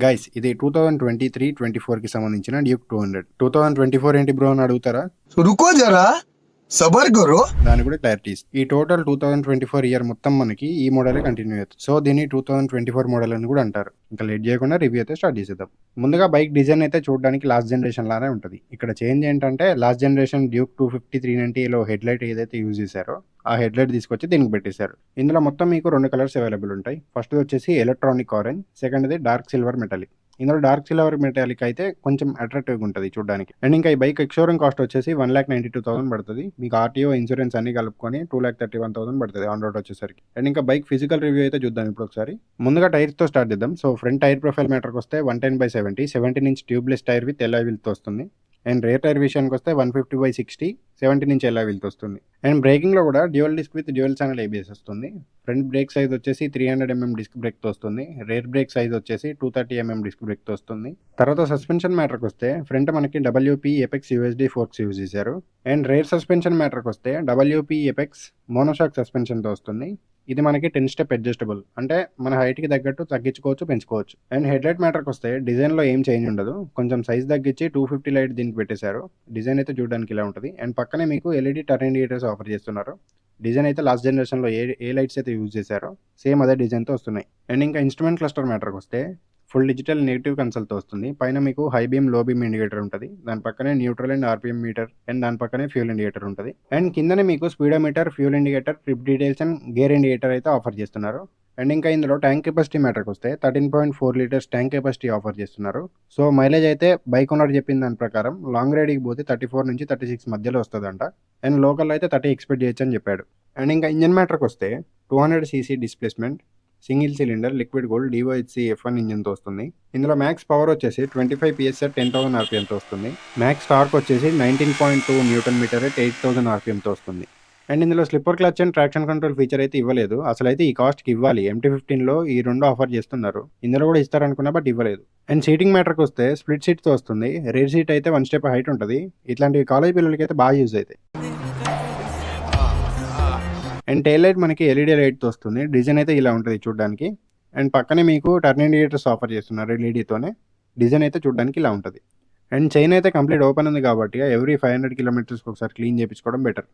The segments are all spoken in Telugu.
గైస్ ఇది 2023-24కి సంబంధించిన డ్యూక్ 200. 2024 ఏంటి బ్రో అని అడుగుతారా? रुको जरा సబర్ కరో. దాని కూడా క్లారిటీస్. ఈ టోటల్ 2024 ఇయర్ మొత్తం మనకి ఈ మోడలే కంటిన్యూ అవుతుంది. సో దీన్ని 2024 మోడల్ అని కూడా అంటారు. ఇంకా లేట్ చేయకుండా రివ్యూ అయితే స్టార్ట్ చేసేద్దాం. ముందుగా బైక్ డిజైన్ అయితే చూడడానికి లాస్ట్ జనరేషన్ లానే ఉంటుంది. ఇక్కడ చేంజ్ ఏంటంటే లాస్ట్ జనరేషన్ డ్యూక్ 250 390లో హెడ్ లైట్ ఏదైతే యూజ్ చేశారో ఆ హెడ్ లైట్ తీసుకొచ్చి దీనికి పెట్టేశారు. ఇందులో మొత్తం మీకు 2 కలర్స్ అవైలబుల్ ఉంటాయి. ఫస్ట్ వచ్చేసి ఎలక్ట్రానిక్ ఆరెంజ్, సెకండ్ది డార్క్ సిల్వర్ మెటాలిక్. ఇందులో డార్క్ సిల్వర్ మెటాలిక్ అయితే కొంచెం అట్రాక్టివ్గా ఉంటుంది చూడడానికి. అండ్ ఇంకా ఈ బైక్ ఎక్స్షోరూమ్ కాస్ట్ వచ్చేసి 1,92,000 పడుతుంది. మీకు ఆర్టీఓ ఇన్సూరెన్స్ అన్ని కలుపుకొని 2,31,000 పడుతుంది ఆన్ రోడ్ వచ్చేసరికి. అండ్ ఇంకా బైక్ ఫిజికల్ రివ్యూ అయితే చూద్దాం ఇప్పుడు ఒకసారి. ముందుగా టైర్స్ తో స్టార్ట్ చేద్దాం. సో ఫ్రంట్ టైర్ ప్రొఫైల్ మ్యాటర్కి వస్తే 110/70 17 inch tubeless tyre with alloy వీల్తో వస్తుంది. అండ్ రేర్ టైర్ విషయానికి వస్తే 150/60 17 ఇంచ్ ఎలాయ్ వీల్తో వస్తుంది. అండ్ బ్రేకింగ్ లో కూడా dual disc with dual channel ABS వస్తుంది. ఫ్రంట్ బ్రేక్ సైజ్ వచ్చేసి 300mm డిస్క్ బ్రేక్ తో వస్తుంది. రేర్ బ్రేక్ సైజ్ వచ్చేసి 230mm డిస్క్ బ్రేక్ తో వస్తుంది. తర్వాత సస్పెన్షన్ మ్యాటర్కి వస్తే ఫ్రంట్ మనకి WP apex USD forks use చేశారు. అండ్ రేర్ సస్పెన్షన్ మ్యాటర్కి వస్తే WP ఎపెక్స్ మోనోషాక్ సస్పెన్షన్ తో వస్తుంది. ఇది మనకి 10 స్టెప్ అడ్జస్టబుల్, అంటే మన హైట్ కి తగ్గట్టు తగ్గించుకోవచ్చు పెంచుకోవచ్చు. అండ్ హెడ్ లైట్ మ్యాటర్కి వస్తే డిజైన్ లో ఏం చేంజ్ ఉండదు, కొంచెం సైజ్ తగ్గించి 250 లైట్ దీనికి పెట్టేశారు. డిజైన్ అయితే చూడడానికి ఇలా ఉంటుంది. అండ్ పక్కనే మీకు LED టర్న్ ఇండికేటర్స్ ఆఫర్ చేస్తున్నారు. డిజైన్ అయితే లాస్ట్ జనరేషన్ లో ఏ లైట్స్ అయితే యూజ్ చేశారో సేమ్ అదే డిజైన్ తో వస్తున్నాయి. అండ్ ఇంకా ఇన్స్ట్రుమెంట్ క్లస్టర్ మ్యాటర్కి వస్తే ఫుల్ డిజిటల్ నెగిటివ్ కన్సోల్ తో వస్తుంది. పైన మీకు high beam low beam indicator ఉంటుంది. దాని పక్కనే neutral and RPM meter and దాని పక్కనే ఫ్యూల్ ఇండికేటర్ ఉంటుంది. అండ్ కిందనే మీకు speedometer, fuel indicator, trip details and gear indicator అయితే ఆఫర్ చేస్తున్నారు. అండ్ ఇంకా ఇందులో ట్యాంక్ కెపాసిటీ మ్యాటర్కి వస్తే 13.4 లీటర్స్ ట్యాంక్ కెపాసిటీ ఆఫర్ చేస్తున్నారు. సో మైలేజ్ అయితే బైక్ ఓనర్ చెప్పిన దాని ప్రకారం లాంగ్ రైడ్కి పోతే 34 నుంచి 36 మధ్యలో వస్తుందంట. అండ్ లోకల్ అయితే 30 ఎక్స్పెక్ట్ చేయొచ్చు అని చెప్పాడు. అండ్ ఇంకా ఇంజన్ మ్యాటర్కి వస్తే 200cc displacement, single cylinder liquid gold DOHC F1 ఇంజిన్తో వస్తుంది. ఇందులో మ్యాక్స్ పవర్ వచ్చేసి 25 PS at 10,000 RPMతో వస్తుంది. మ్యాక్స్ టార్క్ వచ్చేసి 19.2 Nm at 8,000 RPMతో వస్తుంది. అండ్ ఇందులో slipper clutch and traction control feature అయితే ఇవ్వలేదు. అసలు అయితే ఈ కాస్ట్కి ఇవ్వాలి. MT-15లో ఈ రెండు ఆఫర్ చేస్తున్నారు. ఇందులో కూడా ఇస్తారనుకున్నా బట్ ఇవ్వలేదు. అండ్ సీటింగ్ మ్యాటర్కి వస్తే స్ప్లిట్ సీట్తో వస్తుంది. రేర్ సీట్ అయితే 1 స్టెప్ హైట్ ఉంటుంది. ఇట్లాంటివి కాలేజ్ పిల్లలకి అయితే బాగా యూజ్ అవుతాయి. అండ్ టైల్ లైట్ మనకి LED లైట్తో వస్తుంది. డిజైన్ అయితే ఇలా ఉంటుంది చూడడానికి. అండ్ పక్కనే మీకు టర్న్ ఇండికేటర్స్ ఆఫర్ చేస్తున్నారు LEDతోనే. డిజైన్ అయితే చూడడానికి ఇలా ఉంటుంది. అండ్ చైన్ అయితే కంప్లీట్ ఓపెన్ ఉంది కాబట్టి ఎవ్రీ 500 కిలోమీటర్స్కి ఒకసారి క్లీన్ చేయించుకోవడం బెటర్.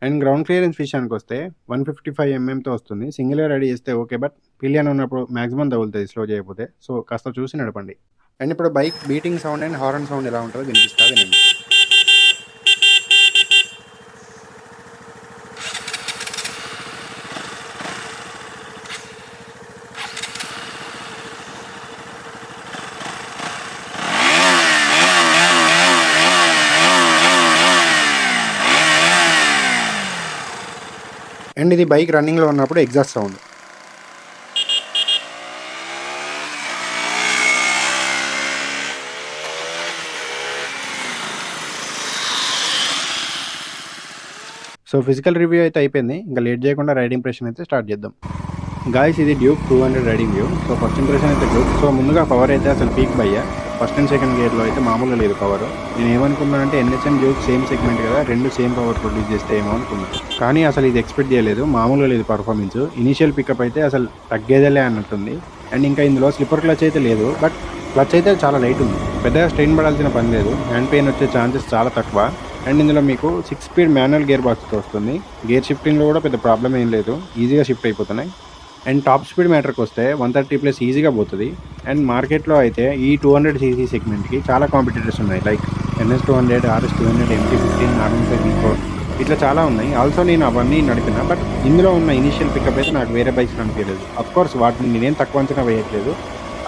అండ్ గ్రౌండ్ క్లియరెన్స్ విషయానికి వస్తే 155mm వస్తుంది. సింగిల్గా రెడీ చేస్తే ఓకే, బట్ పిలియన్ ఉన్నప్పుడు మాక్సిమం తగులుతుంది స్లో చేయకపోతే. సో కాస్త చూసి నడపండి. అండ్ ఇప్పుడు bike beating sound and horn sound ఎలా ఉంటుందో వినిపిస్తుంది నేను. అండ్ ఇది బైక్ రన్నింగ్లో ఉన్నప్పుడు exhaust sound. So physical review అయితే అయిపోయింది. ఇంకా లేట్ చేయకుండా రైడ్ ఇంప్రెషన్ అయితే స్టార్ట్ చేద్దాం. గాయస్ ఇది Duke 200 riding view. So first impression అయితే డ్యూక్. సో ముందుగా పవర్ అయితే అసలు పీక్ బయ్యా. ఫస్ట్ అండ్ సెకండ్ గేర్లో అయితే మామూలుగా లేదు పవర్. నేను ఏమనుకున్నానంటే NSM డ్యూక్ సేమ్ సెగ్మెంట్ కదా, రెండు సేమ్ పవర్ ప్రొడ్యూస్ చేస్తే ఏమో అనుకున్నాను. కానీ అసలు ఇది ఎక్స్పెక్ట్ చేయలేదు. మామూలుగా లేదు పర్ఫార్మెన్స్. ఇనీషియల్ పికప్ అయితే అసలు తగ్గేదేలే అన్నట్టుంది. అండ్ ఇంకా ఇందులో స్లిప్పర్ క్లచ్ అయితే లేదు, బట్ క్లచ్ అయితే చాలా లైట్ ఉంది. పెద్దగా స్ట్రెయిన్ పడాల్సిన పని లేదు. హ్యాండ్ పెయిన్ వచ్చే ఛాన్సెస్ చాలా తక్కువ. అండ్ ఇందులో మీకు 6 స్పీడ్ మాన్యువల్ గేర్ బాక్స్తో వస్తుంది. గేర్ షిఫ్టింగ్లో కూడా పెద్ద ప్రాబ్లం ఏం లేదు, ఈజీగా షిఫ్ట్ అయిపోతున్నాయి. అండ్ టాప్ స్పీడ్ మ్యాటర్కి వస్తే 130+ ఈజీగా పోతుంది. అండ్ మార్కెట్లో అయితే ఈ 200cc సెగ్మెంట్కి చాలా కాంపిటీటర్స్ ఉన్నాయి. Like NS200, RS200, MT-15, R15 V4 ఇట్లా చాలా ఉన్నాయి. ఆల్సో నేను అవన్నీ నడిపిన, బట్ ఇందులో ఉన్న ఇనిషియల్ పికప్ అయితే నాకు వేరే బైక్స్ అనిపించలేదు. అఫ్కోర్స్ వాటిని నేనేం తక్కువ అంచనా వేయట్లేదు,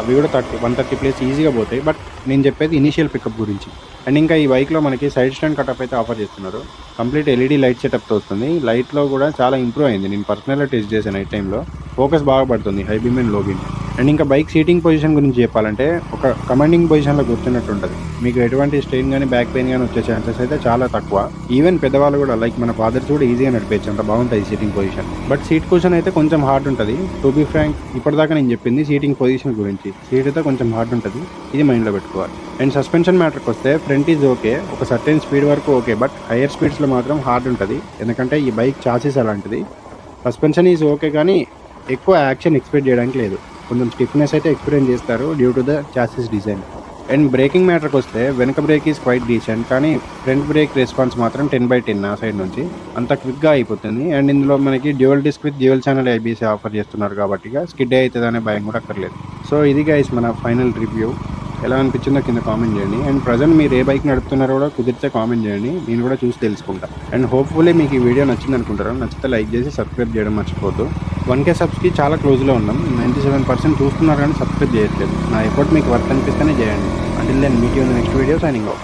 అవి కూడా 130+ ఈజీగా పోతాయి. బట్ నేను చెప్పేది ఇనిషియల్ పికప్ గురించి. అండ్ ఇంకా ఈ బైక్లో మనకి సైడ్ స్టాండ్ కటప్ అయితే ఆఫర్ చేస్తున్నారు. కంప్లీట్ LED లైట్ సెటప్తో వస్తుంది. లైట్లో కూడా చాలా ఇంప్రూవ్ అయింది. నేను పర్సనల్గా టెస్ట్ చేశాను నైట్ టైంలో. ఫోకస్ బాగా పడుతుంది, హై బీమ్ అండ్ లో బీమ్. అండ్ ఇంకా బైక్ సీటింగ్ పొజిషన్ గురించి చెప్పాలంటే ఒక కమాండింగ్ పొజిషన్లో కూర్చున్నట్టు ఉంటుంది. మీకు ఎటువంటి స్ట్రెయిన్ కానీ బ్యాక్ పెయిన్ కానీ వచ్చే ఛాన్సెస్ అయితే చాలా తక్కువ. ఈవెన్ పెద్దవాళ్ళు కూడా లైక్ మన ఫాదర్స్ కూడా ఈజీగా నడిపేయచ్చు, అంత బాగుంటుంది seating position. But seat cushion అయితే కొంచెం హార్డ్ ఉంటుంది. టు బీ ఫ్రాంక్ ఇప్పటిదాకా నేను చెప్పింది సీటింగ్ పొజిషన్ గురించి. సీట్ అయితే కొంచెం హార్డ్ ఉంటుంది, ఇది మైండ్లో పెట్టుకోవాలి. అండ్ సస్పెన్షన్ మ్యాటర్కి వస్తే ఫ్రంట్ ఈజ్ ఓకే, ఒక సర్టెన్ స్పీడ్ వరకు ఓకే, బట్ హైయర్ స్పీడ్స్లో మాత్రం హార్డ్ ఉంటుంది. ఎందుకంటే ఈ బైక్ చాసిస్ అలాంటిది. సస్పెన్షన్ ఈజ్ ఓకే కానీ ఎక్కువ యాక్షన్ ఎక్స్పెక్ట్ చేయడానికి లేదు. కొంచెం స్టిఫ్నెస్ అయితే ఎక్స్పీరియన్స్ చేస్తారు due to the chassis design. And braking మ్యాటర్కి వస్తే వెనక బ్రేక్ ఈజ్ క్వైట్ డీసెంట్, కానీ ఫ్రంట్ బ్రేక్ రెస్పాన్స్ మాత్రం 10/10 ఆ సైడ్ నుంచి అంత క్విక్గా అయిపోతుంది. అండ్ ఇందులో మనకి dual disc with dual channel IBC offer చేస్తున్నారు కాబట్టి స్కిడ్ అవుతుంది అనే భయం కూడా అక్కర్లేదు. సో ఇది గైస్ మన ఫైనల్ రివ్యూ. ఎలా అనిపించిందో కింద కామెంట్ చేయండి. అండ్ ప్రజెంట్ మీరు ఏ బైక్ నడుపుతున్నారో కూడా కుదిరితే కామెంట్ చేయండి, నేను కూడా చూసి తెలుసుకుంటా. అండ్ హోప్ఫుల్లీ మీకు ఈ వీడియో నచ్చింది అనుకుంటారు. నచ్చితే లైక్ చేసి సబ్స్క్రైబ్ చేయడం మర్చిపోద్దు. 1K సబ్స్కి చాలా క్లోజ్లో ఉన్నాం. 97% చూస్తున్నారు కానీ సబ్స్క్రైబ్ చేయట్లేదు. నా ఎఫర్ట్ మీకు వర్త్ అనిపిస్తేనే చేయండి. Until then meet you in the next video. Signing of.